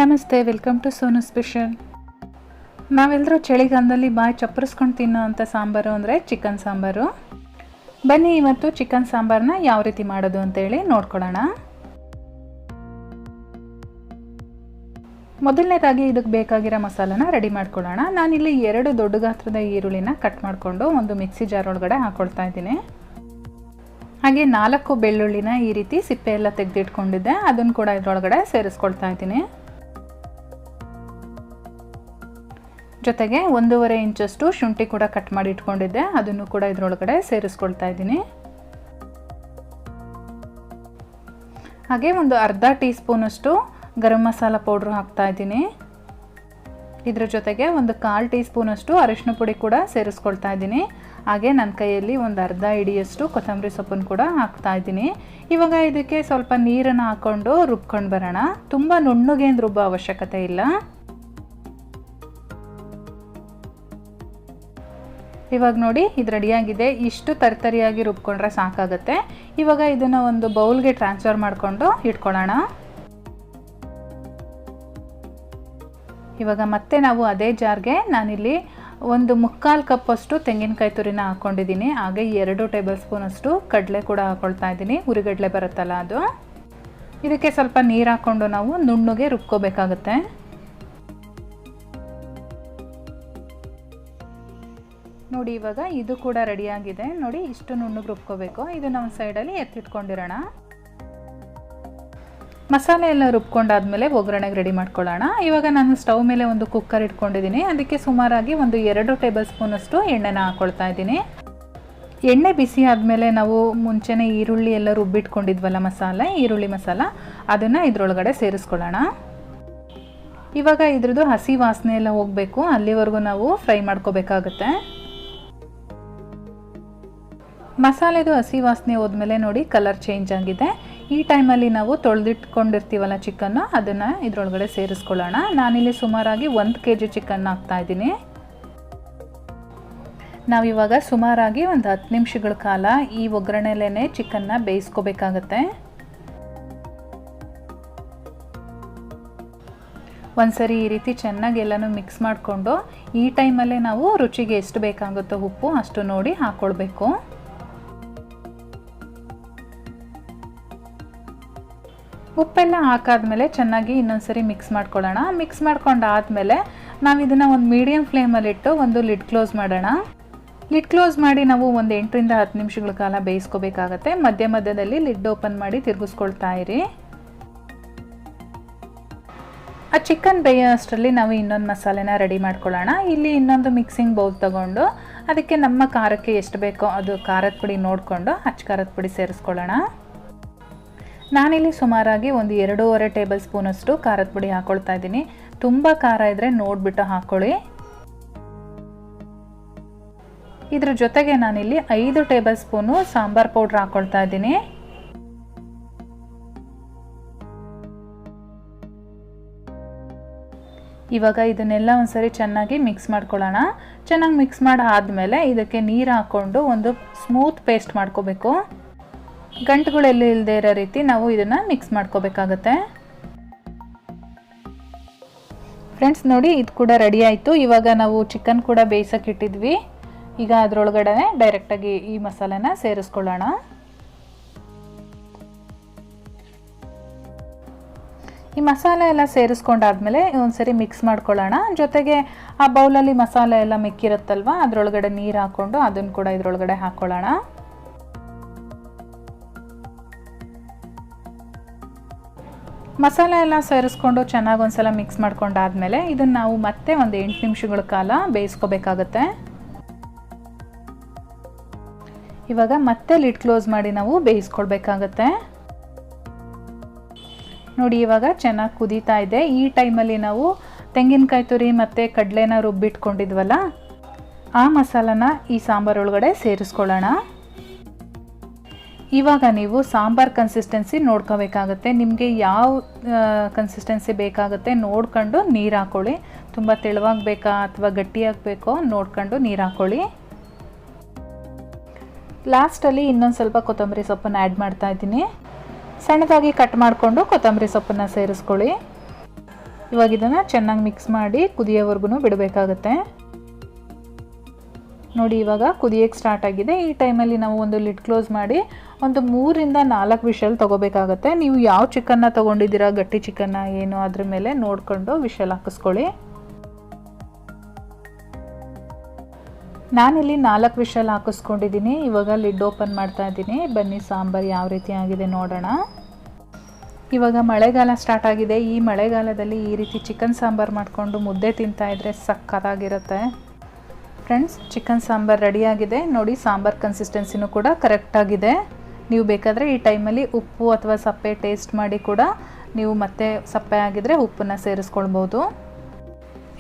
ನಮಸ್ತೆ, welcome to Sonu special. ನಾವೆಲ್ಲರೂ ಚಳಿಗಾಲದಲ್ಲಿ ಬಾಯಿ ಚಪ್ಪರಿಸ್ಕೊಂಡು ತಿನ್ನೋ ಅಂಥ ಸಾಂಬಾರು ಅಂದರೆ ಚಿಕನ್ ಸಾಂಬಾರು. ಬನ್ನಿ ಇವತ್ತು ಚಿಕನ್ ಸಾಂಬಾರನ್ನ ಯಾವ ರೀತಿ ಮಾಡೋದು ಅಂತೇಳಿ ನೋಡ್ಕೊಳ್ಳೋಣ. ಮೊದಲನೇದಾಗಿ ಇದಕ್ಕೆ ಬೇಕಾಗಿರೋ ಮಸಾಲಾನ ರೆಡಿ ಮಾಡ್ಕೊಳ್ಳೋಣ. ನಾನಿಲ್ಲಿ 2 ದೊಡ್ಡ ಗಾತ್ರದ ಈರುಳ್ಳಿನ ಕಟ್ ಮಾಡಿಕೊಂಡು ಒಂದು ಮಿಕ್ಸಿ ಜಾರ್ ಒಳಗಡೆ ಹಾಕ್ಕೊಳ್ತಾ ಇದ್ದೀನಿ. ಹಾಗೆ 4 ಬೆಳ್ಳುಳ್ಳಿನ ಈ ರೀತಿ ಸಿಪ್ಪೆ ಎಲ್ಲ ತೆಗೆದಿಟ್ಕೊಂಡಿದ್ದೆ, ಅದನ್ನು ಕೂಡ ಇದರೊಳಗಡೆ ಸೇರಿಸ್ಕೊಳ್ತಾ ಇದ್ದೀನಿ. ಜೊತೆಗೆ 1.5 ಇಂಚಷ್ಟು ಶುಂಠಿ ಕೂಡ ಕಟ್ ಮಾಡಿ ಇಟ್ಕೊಂಡಿದ್ದೆ, ಅದನ್ನು ಕೂಡ ಇದರೊಳಗಡೆ ಸೇರಿಸ್ಕೊಳ್ತಾ ಇದ್ದೀನಿ. ಹಾಗೆ ಒಂದು ಅರ್ಧ ಟೀ ಸ್ಪೂನಷ್ಟು ಗರಂ ಮಸಾಲ ಪೌಡ್ರ್ ಹಾಕ್ತಾ ಇದ್ದೀನಿ. ಇದ್ರ ಜೊತೆಗೆ ಒಂದು 1/4 ಟೀ ಸ್ಪೂನಷ್ಟು ಅರಿಶಿನ ಪುಡಿ ಕೂಡ ಸೇರಿಸ್ಕೊಳ್ತಾ ಇದ್ದೀನಿ. ಹಾಗೆ ನನ್ನ ಕೈಯಲ್ಲಿ ಒಂದು ಅರ್ಧ ಹಿಡಿಯಷ್ಟು ಕೊತ್ತಂಬರಿ ಸೊಪ್ಪನ್ನು ಕೂಡ ಹಾಕ್ತಾ ಇದ್ದೀನಿ. ಇವಾಗ ಇದಕ್ಕೆ ಸ್ವಲ್ಪ ನೀರನ್ನು ಹಾಕ್ಕೊಂಡು ರುಬ್ಕೊಂಡು ಬರೋಣ. ತುಂಬ ನುಣ್ಣಗೇನು ರುಬ್ಬೋ ಅವಶ್ಯಕತೆ ಇಲ್ಲ. ಇವಾಗ ನೋಡಿ, ಇದು ರೆಡಿಯಾಗಿದೆ. ಇಷ್ಟು ತರಿತರಿಯಾಗಿ ರುಬ್ಕೊಂಡ್ರೆ ಸಾಕಾಗುತ್ತೆ. ಇವಾಗ ಇದನ್ನು ಒಂದು ಬೌಲ್ಗೆ ಟ್ರಾನ್ಸ್ಫರ್ ಮಾಡಿಕೊಂಡು ಇಟ್ಕೊಳ್ಳೋಣ. ಇವಾಗ ಮತ್ತೆ ನಾವು ಅದೇ ಜಾರ್ಗೆ ನಾನಿಲ್ಲಿ ಒಂದು 3/4 ಕಪ್ಪಷ್ಟು ತೆಂಗಿನಕಾಯಿ ತುರಿನ ಹಾಕ್ಕೊಂಡಿದ್ದೀನಿ. ಹಾಗೆ 2 ಟೇಬಲ್ ಸ್ಪೂನಷ್ಟು ಕಡಲೆ ಕೂಡ ಹಾಕ್ಕೊಳ್ತಾ ಇದ್ದೀನಿ. ಹುರಿಗಡಲೆ ಬರುತ್ತಲ್ಲ ಅದು. ಇದಕ್ಕೆ ಸ್ವಲ್ಪ ನೀರು ಹಾಕ್ಕೊಂಡು ನಾವು ನುಣ್ಣಗೆ ರುಬ್ಕೋಬೇಕಾಗುತ್ತೆ. ನೋಡಿ, ಇವಾಗ ಇದು ಕೂಡ ರೆಡಿಯಾಗಿದೆ. ನೋಡಿ, ಇಷ್ಟು ನುಣ್ಣಗೆ ರುಬ್ಕೋಬೇಕು. ಇದು ನಮ್ಮ ಸೈಡಲ್ಲಿ ಎತ್ತಿಟ್ಕೊಂಡಿರೋಣ. ಮಸಾಲೆ ಎಲ್ಲ ರುಬ್ಕೊಂಡಾದ್ಮೇಲೆ ಒಗ್ಗರಣೆಗೆ ರೆಡಿ ಮಾಡ್ಕೊಳ್ಳೋಣ. ಇವಾಗ ನಾನು ಸ್ಟವ್ ಮೇಲೆ ಒಂದು ಕುಕ್ಕರ್ ಇಟ್ಕೊಂಡಿದ್ದೀನಿ. ಅದಕ್ಕೆ ಸುಮಾರಾಗಿ ಒಂದು 2 ಟೇಬಲ್ ಸ್ಪೂನಷ್ಟು ಎಣ್ಣೆನ ಹಾಕ್ಕೊಳ್ತಾ ಇದ್ದೀನಿ. ಎಣ್ಣೆ ಬಿಸಿ ಆದಮೇಲೆ ನಾವು ಮುಂಚೆನೇ ಈರುಳ್ಳಿ ಎಲ್ಲ ರುಬ್ಬಿಟ್ಕೊಂಡಿದ್ವಲ್ಲ ಈರುಳ್ಳಿ ಮಸಾಲ, ಅದನ್ನು ಇದರೊಳಗಡೆ ಸೇರಿಸ್ಕೊಳ್ಳೋಣ. ಇವಾಗ ಇದ್ರದ್ದು ಹಸಿ ವಾಸನೆ ಎಲ್ಲ ಹೋಗಬೇಕು, ಅಲ್ಲಿವರೆಗೂ ನಾವು ಫ್ರೈ ಮಾಡ್ಕೋಬೇಕಾಗುತ್ತೆ. ಮಸಾಲೆದು ಹಸಿ ವಾಸನೆ ಹೋದ್ಮೇಲೆ ನೋಡಿ ಕಲರ್ ಚೇಂಜ್ ಆಗಿದೆ. ಈ ಟೈಮಲ್ಲಿ ನಾವು ತೊಳೆದಿಟ್ಕೊಂಡಿರ್ತೀವಲ್ಲ ಚಿಕನ್ನು, ಅದನ್ನು ಇದರೊಳಗಡೆ ಸೇರಿಸ್ಕೊಳ್ಳೋಣ. ನಾನಿಲ್ಲಿ ಸುಮಾರಾಗಿ 1 kg ಚಿಕನ್ ಹಾಕ್ತಾ ಇದ್ದೀನಿ. ನಾವಿವಾಗ ಸುಮಾರಾಗಿ ಒಂದು 10 ನಿಮಿಷಗಳ ಕಾಲ ಈ ಒಗ್ಗರಣೆಲೇ ಚಿಕನ್ನ ಬೇಯಿಸ್ಕೋಬೇಕಾಗತ್ತೆ. ಒಂದ್ಸರಿ ಈ ರೀತಿ ಚೆನ್ನಾಗಿ ಎಲ್ಲನೂ ಮಿಕ್ಸ್ ಮಾಡಿಕೊಂಡು ಈ ಟೈಮಲ್ಲೇ ನಾವು ರುಚಿಗೆ ಎಷ್ಟು ಬೇಕಾಗುತ್ತೋ ಉಪ್ಪು ಅಷ್ಟು ನೋಡಿ ಹಾಕ್ಕೊಳ್ಬೇಕು. ಉಪ್ಪೆಲ್ಲ ಹಾಕಾದ್ಮೇಲೆ ಚೆನ್ನಾಗಿ ಇನ್ನೊಂದ್ಸರಿ ಮಿಕ್ಸ್ ಮಾಡ್ಕೊಳ್ಳೋಣ. ಮಿಕ್ಸ್ ಮಾಡ್ಕೊಂಡಾದ್ಮೇಲೆ ನಾವು ಇದನ್ನು ಒಂದು ಮೀಡಿಯಮ್ ಫ್ಲೇಮಲ್ಲಿಟ್ಟು ಒಂದು ಲಿಡ್ ಕ್ಲೋಸ್ ಮಾಡೋಣ. ಲಿಡ್ ಕ್ಲೋಸ್ ಮಾಡಿ ನಾವು ಒಂದು 8 ರಿಂದ 10 ನಿಮಿಷಗಳ ಕಾಲ ಬೇಯಿಸ್ಕೋಬೇಕಾಗತ್ತೆ. ಮಧ್ಯ ಮಧ್ಯದಲ್ಲಿ ಲಿಡ್ ಓಪನ್ ಮಾಡಿ ತಿರುಗಿಸ್ಕೊಳ್ತಾ ಇರಿ. ಆ ಚಿಕನ್ ಬೇಯೋ ಅಷ್ಟರಲ್ಲಿ ನಾವು ಇನ್ನೊಂದು ಮಸಾಲೆನ ರೆಡಿ ಮಾಡ್ಕೊಳ್ಳೋಣ. ಇಲ್ಲಿ ಇನ್ನೊಂದು ಮಿಕ್ಸಿಂಗ್ ಬೌಲ್ ತಗೊಂಡು ಅದಕ್ಕೆ ನಮ್ಮ ಖಾರಕ್ಕೆ ಎಷ್ಟು ಬೇಕೋ ಅದು ಖಾರದ ಪುಡಿ ನೋಡಿಕೊಂಡು ಅಚ್ಚ ಖಾರದ ಪುಡಿ ಸೇರಿಸ್ಕೊಳ್ಳೋಣ. ನಾನಿಲ್ಲಿ ಸುಮಾರಾಗಿ ಒಂದು 2.5 ಟೇಬಲ್ ಸ್ಪೂನಷ್ಟು ಖಾರದ ಪುಡಿ ಹಾಕ್ಕೊಳ್ತಾ ಇದ್ದೀನಿ. ತುಂಬ ಖಾರ ಇದ್ದರೆ ನೋಡಿಬಿಟ್ಟು ಹಾಕ್ಕೊಳ್ಳಿ. ಇದ್ರ ಜೊತೆಗೆ ನಾನಿಲ್ಲಿ 5 ಟೇಬಲ್ ಸ್ಪೂನು ಸಾಂಬಾರ್ ಪೌಡ್ರ್ ಹಾಕ್ಕೊಳ್ತಾ ಇದ್ದೀನಿ. ಇವಾಗ ಇದನ್ನೆಲ್ಲ ಒಂದ್ಸರಿ ಚೆನ್ನಾಗಿ ಮಿಕ್ಸ್ ಮಾಡ್ಕೊಳ್ಳೋಣ. ಚೆನ್ನಾಗಿ ಮಿಕ್ಸ್ ಮಾಡಿ ಆದಮೇಲೆ ಇದಕ್ಕೆ ನೀರು ಹಾಕ್ಕೊಂಡು ಒಂದು ಸ್ಮೂತ್ ಪೇಸ್ಟ್ ಮಾಡ್ಕೋಬೇಕು. ಗಂಟುಗಳೆಲ್ಲ ಇಲ್ಲದೆ ಇರೋ ರೀತಿ ನಾವು ಇದನ್ನು ಮಿಕ್ಸ್ ಮಾಡ್ಕೋಬೇಕಾಗತ್ತೆ. ಫ್ರೆಂಡ್ಸ್ ನೋಡಿ, ಇದು ಕೂಡ ರೆಡಿ ಆಯಿತು. ಇವಾಗ ನಾವು ಚಿಕನ್ ಕೂಡ ಬೇಯಿಸೋಕೆ ಇಟ್ಟಿದ್ವಿ. ಈಗ ಅದರೊಳಗಡೆ ಡೈರೆಕ್ಟಾಗಿ ಈ ಮಸಾಲೆನ ಸೇರಿಸ್ಕೊಳ್ಳೋಣ. ಈ ಮಸಾಲೆ ಎಲ್ಲ ಸೇರಿಸ್ಕೊಂಡಾದ್ಮೇಲೆ ಒಂದ್ಸರಿ ಮಿಕ್ಸ್ ಮಾಡ್ಕೊಳ್ಳೋಣ. ಜೊತೆಗೆ ಆ ಬೌಲಲ್ಲಿ ಮಸಾಲೆ ಎಲ್ಲ ಮಿಕ್ಕಿರುತ್ತಲ್ವ, ಅದರೊಳಗಡೆ ನೀರು ಹಾಕ್ಕೊಂಡು ಅದನ್ನು ಕೂಡ ಇದರೊಳಗಡೆ ಹಾಕ್ಕೊಳ್ಳೋಣ. ಮಸಾಲೆ ಎಲ್ಲ ಸೇರಿಸ್ಕೊಂಡು ಚೆನ್ನಾಗಿ ಒಂದ್ಸಲ ಮಿಕ್ಸ್ ಮಾಡ್ಕೊಂಡಾದ್ಮೇಲೆ ಇದನ್ನು ನಾವು ಮತ್ತೆ ಒಂದು 8 ನಿಮಿಷಗಳ ಕಾಲ ಬೇಯಿಸ್ಕೋಬೇಕಾಗತ್ತೆ. ಇವಾಗ ಮತ್ತೆ ಲಿಡ್ ಕ್ಲೋಸ್ ಮಾಡಿ ನಾವು ಬೇಯಿಸ್ಕೊಳ್ಬೇಕಾಗತ್ತೆ. ನೋಡಿ, ಇವಾಗ ಚೆನ್ನಾಗಿ ಕುದೀತಾ ಇದೆ. ಈ ಟೈಮಲ್ಲಿ ನಾವು ತೆಂಗಿನಕಾಯಿ ತುರಿ ಮತ್ತು ಕಡಲೆನ ರುಬ್ಬಿಟ್ಕೊಂಡಿದ್ವಲ್ಲ, ಆ ಮಸಾಲನ ಈ ಸಾಂಬಾರೊಳಗಡೆ ಸೇರಿಸ್ಕೊಳ್ಳೋಣ. ಇವಾಗ ನೀವು ಸಾಂಬಾರ್ ಕನ್ಸಿಸ್ಟೆನ್ಸಿ ನೋಡ್ಕೋಬೇಕಾಗತ್ತೆ. ನಿಮಗೆ ಯಾವ ಕನ್ಸಿಸ್ಟೆನ್ಸಿ ಬೇಕಾಗುತ್ತೆ ನೋಡ್ಕೊಂಡು ನೀರು ಹಾಕ್ಕೊಳ್ಳಿ. ತುಂಬ ತೆಳುವಾಗಿ ಬೇಕಾ ಅಥವಾ ಗಟ್ಟಿಯಾಗಬೇಕೋ ನೋಡ್ಕೊಂಡು ನೀರು ಹಾಕ್ಕೊಳ್ಳಿ. ಲಾಸ್ಟಲ್ಲಿ ಇನ್ನೊಂದು ಸ್ವಲ್ಪ ಕೊತ್ತಂಬರಿ ಸೊಪ್ಪನ್ನು ಆ್ಯಡ್ ಮಾಡ್ತಾ ಇದ್ದೀನಿ. ಸಣ್ಣದಾಗಿ ಕಟ್ ಮಾಡಿಕೊಂಡು ಕೊತ್ತಂಬರಿ ಸೊಪ್ಪನ್ನು ಸೇರಿಸ್ಕೊಳ್ಳಿ. ಇವಾಗ ಇದನ್ನು ಚೆನ್ನಾಗಿ ಮಿಕ್ಸ್ ಮಾಡಿ ಕುದಿಯೋವರೆಗೂ ಬಿಡಬೇಕಾಗತ್ತೆ. ನೋಡಿ ಇವಾಗ ಕುದಿಯೋಕ್ಕೆ ಸ್ಟಾರ್ಟ್ ಆಗಿದೆ. ಈ ಟೈಮಲ್ಲಿ ನಾವು ಒಂದು ಲಿಡ್ ಕ್ಲೋಸ್ ಮಾಡಿ ಒಂದು 3 ರಿಂದ 4 ವಿಷಲ್ ತೊಗೋಬೇಕಾಗತ್ತೆ. ನೀವು ಯಾವ ಚಿಕನ್ನ ತೊಗೊಂಡಿದ್ದೀರಾ, ಗಟ್ಟಿ ಚಿಕನ್ನ ಏನು, ಅದ್ರ ಮೇಲೆ ನೋಡಿಕೊಂಡು ವಿಷಲ್ ಹಾಕಿಸ್ಕೊಳ್ಳಿ. ನಾನಿಲ್ಲಿ 4 ವಿಷಲ್ ಹಾಕಿಸ್ಕೊಂಡಿದ್ದೀನಿ. ಇವಾಗ ಲಿಡ್ ಓಪನ್ ಮಾಡ್ತಾ ಇದ್ದೀನಿ. ಬನ್ನಿ ಸಾಂಬಾರು ಯಾವ ರೀತಿ ಆಗಿದೆ ನೋಡೋಣ. ಇವಾಗ ಮಳೆಗಾಲ ಸ್ಟಾರ್ಟ್ ಆಗಿದೆ. ಈ ಮಳೆಗಾಲದಲ್ಲಿ ಈ ರೀತಿ ಚಿಕನ್ ಸಾಂಬಾರು ಮಾಡಿಕೊಂಡು ಮುದ್ದೆ ತಿಂತಾಯಿದ್ರೆ ಸಕ್ಕತ್ತಾಗಿರುತ್ತೆ. ಫ್ರೆಂಡ್ಸ್, ಚಿಕನ್ ಸಾಂಬಾರು ರೆಡಿಯಾಗಿದೆ. ನೋಡಿ, ಸಾಂಬಾರು ಕನ್ಸಿಸ್ಟೆನ್ಸಿನೂ ಕೂಡ ಕರೆಕ್ಟಾಗಿದೆ. ನೀವು ಬೇಕಾದರೆ ಈ ಟೈಮಲ್ಲಿ ಉಪ್ಪು ಅಥವಾ ಸಪ್ಪೆ ಟೇಸ್ಟ್ ಮಾಡಿ ಕೂಡ ನೀವು ಮತ್ತೆ ಸಪ್ಪೆ ಆಗಿದ್ದರೆ ಉಪ್ಪನ್ನು ಸೇರಿಸ್ಕೊಳ್ಬೋದು.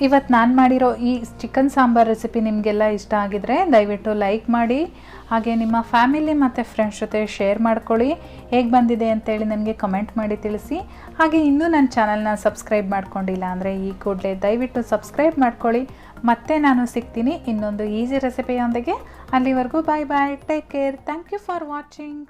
ಇವತ್ತು ನಾನು ಮಾಡಿರೋ ಈ ಚಿಕನ್ ಸಾಂಬಾರು ರೆಸಿಪಿ ನಿಮಗೆಲ್ಲ ಇಷ್ಟ ಆಗಿದರೆ ದಯವಿಟ್ಟು ಲೈಕ್ ಮಾಡಿ, ಹಾಗೆ ನಿಮ್ಮ ಫ್ಯಾಮಿಲಿ ಮತ್ತು ಫ್ರೆಂಡ್ಸ್ ಜೊತೆ ಶೇರ್ ಮಾಡ್ಕೊಳ್ಳಿ. ಹೇಗೆ ಬಂದಿದೆ ಅಂತೇಳಿ ನನಗೆ ಕಮೆಂಟ್ ಮಾಡಿ ತಿಳಿಸಿ. ಹಾಗೆ ಇನ್ನೂ ನನ್ನ ಚಾನಲ್ನ ಸಬ್ಸ್ಕ್ರೈಬ್ ಮಾಡ್ಕೊಂಡಿಲ್ಲ ಅಂದರೆ ಈ ಕೂಡಲೇ ದಯವಿಟ್ಟು ಸಬ್ಸ್ಕ್ರೈಬ್ ಮಾಡ್ಕೊಳ್ಳಿ. ಮತ್ತೆ ನಾನು ಸಿಗ್ತೀನಿ ಇನ್ನೊಂದು ಈಸಿ ರೆಸಿಪಿಯೊಂದಿಗೆ. ಅಲ್ಲಿವರೆಗೂ bye bye, take care, thank you for watching.